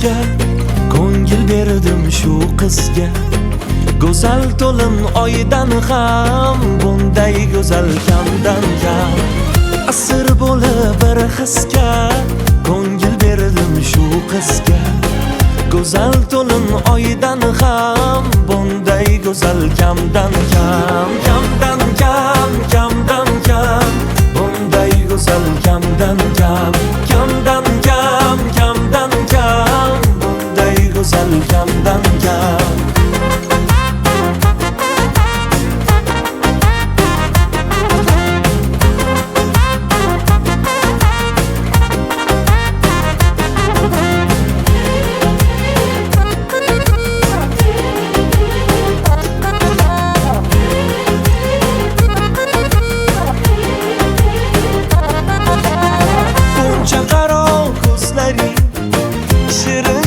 qizga, ko'ngil berdim shu qizga. Go'zal to'lin oydan ham, bunday go'zal kamdan kam. Asir bo'lib bir hisga, ko'ngil berdim shu qizga. Go'zal to'lin oydan ham, bunday go'zal kamdan kam. Kamdan kam, kamdan kam, bunday go'zal kamdan kam. Kamdan kam, kamdan kam, bunday go'zal kamdan kam.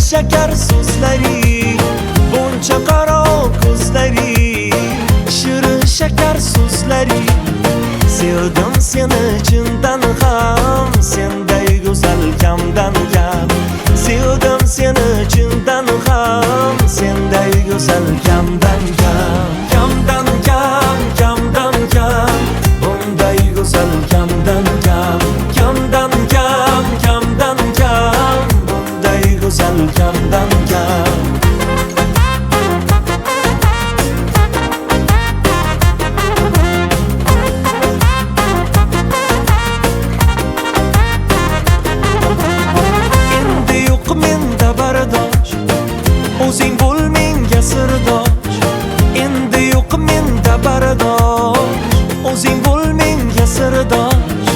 Şeker suzları, bunca qaro ko'zlari, shirin shakar so'zlari. Sevdim seni chindan ham, senday go'zal kamdan kam. Sevdim seni chindan ham, senday go'zal kamdan kam. Kamdan kam, kamdan kam, bunday go'zal kamdan kam. Kamdan kam, kamdan kam, bunday go'zal kamdan kam. Endi yo'q menda bardosh, o'zing bo'l menga sirdosh. Endi yo'q menda bardosh, o'zing bo'l menga sirdosh.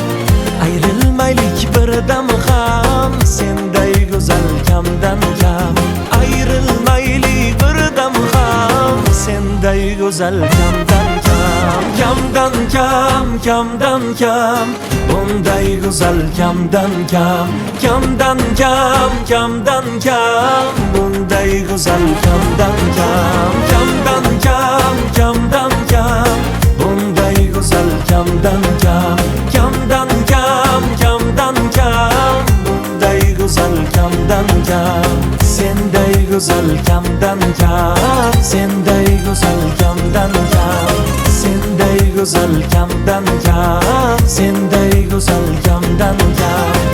Ayrilmaylik birdam ham, senday go'zal kamdan kam. Ayrilmaylik birdam ham, senday go'zal kamdan kam. Kamdan kam, kamdan kam, bunday go'zal kamdan kam. Kamdan kam, kamdan kam, bunday go'zal kamdan kam. Kamdan kam, kamdan kam, bunday go'zal kamdan kam. Kamdan kam, kamdan kam, bunday go'zal kamdan kam. Senday go'zal kamdan kam, senday go'zal kamdan kam. Senday go'zal kamdan kam, senday go'zal kamdan kam.